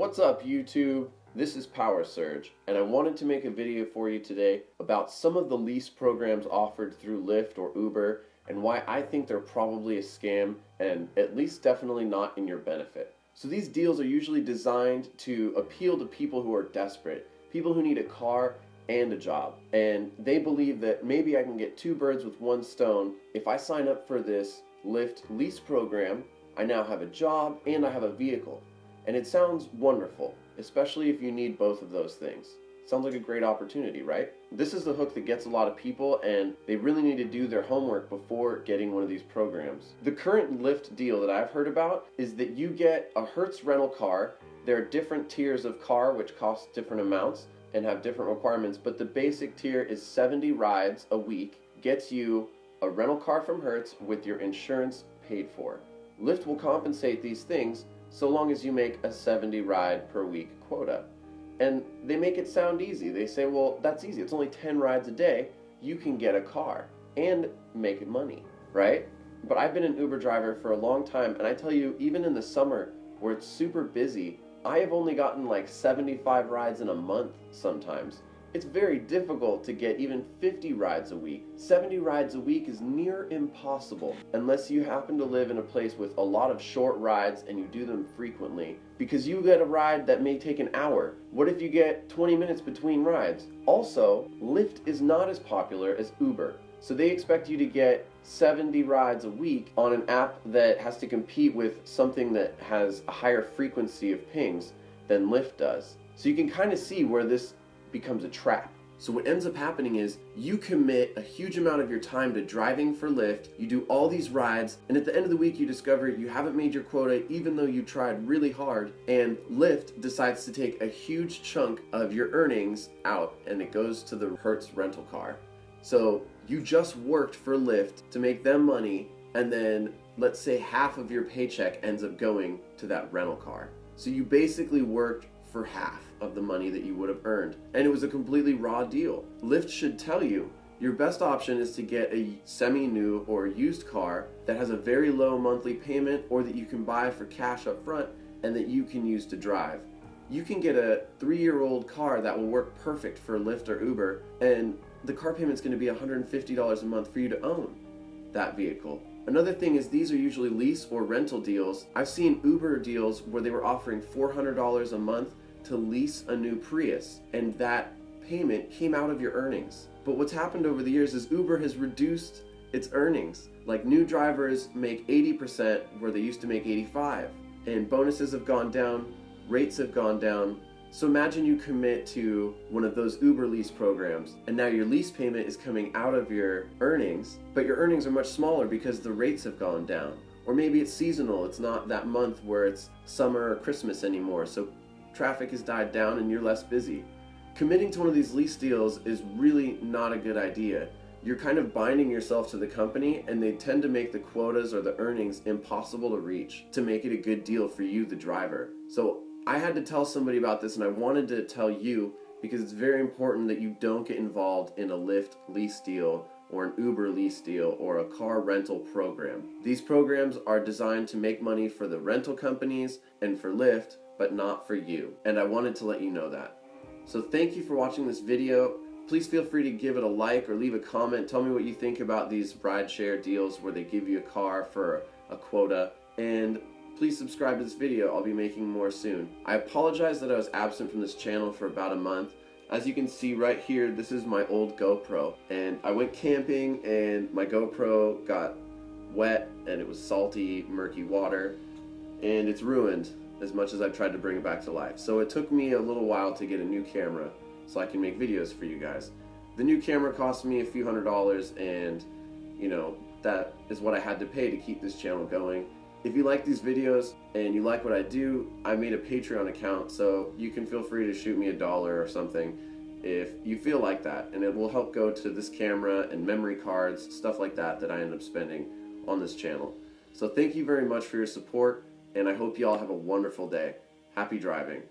What's up, YouTube? This is Power Surge, and I wanted to make a video for you today about some of the lease programs offered through Lyft or Uber and why I think they're probably a scam and at least definitely not in your benefit. So these deals are usually designed to appeal to people who are desperate, people who need a car and a job, and they believe that maybe I can get two birds with one stone. If I sign up for this Lyft lease program, I now have a job and I have a vehicle. And it sounds wonderful, especially if you need both of those things. Sounds like a great opportunity, right? This is the hook that gets a lot of people, and they really need to do their homework before getting one of these programs. The current Lyft deal that I've heard about is that you get a Hertz rental car. There are different tiers of car which cost different amounts and have different requirements, but the basic tier is 70 rides a week, gets you a rental car from Hertz with your insurance paid for. Lyft will compensate these things so long as you make a 70 ride per week quota. And they make it sound easy. They say, well, that's easy. It's only 10 rides a day. You can get a car and make money, right? But I've been an Uber driver for a long time, and I tell you, even in the summer where it's super busy, I have only gotten like 75 rides in a month sometimes. It's very difficult to get even 50 rides a week. 70 rides a week is near impossible unless you happen to live in a place with a lot of short rides and you do them frequently, because you get a ride that may take an hour. What if you get 20 minutes between rides? Also, Lyft is not as popular as Uber, so they expect you to get 70 rides a week on an app that has to compete with something that has a higher frequency of pings than Lyft does. So you can kind of see where this becomes a trap. So what ends up happening is you commit a huge amount of your time to driving for Lyft, you do all these rides, and at the end of the week you discover you haven't made your quota even though you tried really hard, and Lyft decides to take a huge chunk of your earnings out and it goes to the Hertz rental car. So you just worked for Lyft to make them money, and then let's say half of your paycheck ends up going to that rental car. So you basically worked for half of the money that you would have earned. And it was a completely raw deal. Lyft should tell you your best option is to get a semi-new or used car that has a very low monthly payment, or that you can buy for cash up front and that you can use to drive. You can get a 3-year-old car that will work perfect for Lyft or Uber, and the car payment's going to be $150 a month for you to own that vehicle. Another thing is these are usually lease or rental deals. I've seen Uber deals where they were offering $400 a month to lease a new Prius, and that payment came out of your earnings. But what's happened over the years is Uber has reduced its earnings. Like, new drivers make 80% where they used to make 85%, and bonuses have gone down, rates have gone down. So imagine you commit to one of those Uber lease programs, and now your lease payment is coming out of your earnings, but your earnings are much smaller because the rates have gone down. Or maybe it's seasonal, it's not that month where it's summer or Christmas anymore, so traffic has died down and you're less busy. Committing to one of these lease deals is really not a good idea. You're kind of binding yourself to the company, and they tend to make the quotas or the earnings impossible to reach to make it a good deal for you, the driver. So I had to tell somebody about this, and I wanted to tell you because it's very important that you don't get involved in a Lyft lease deal or an Uber lease deal or a car rental program. These programs are designed to make money for the rental companies and for Lyft, but not for you. And I wanted to let you know that. So thank you for watching this video. Please feel free to give it a like or leave a comment. Tell me what you think about these rideshare deals where they give you a car for a quota. And please subscribe to this video. I'll be making more soon. I apologize that I was absent from this channel for about a month. As you can see right here, this is my old GoPro. And I went camping and my GoPro got wet and it was salty, murky water. And it's ruined as much as I've tried to bring it back to life. So it took me a little while to get a new camera so I can make videos for you guys. The new camera cost me a few $100s, and you know, that is what I had to pay to keep this channel going. If you like these videos and you like what I do, I made a Patreon account, so you can feel free to shoot me $1 or something if you feel like that, and it will help go to this camera and memory cards, stuff like that I end up spending on this channel. So thank you very much for your support, and I hope you all have a wonderful day. Happy driving.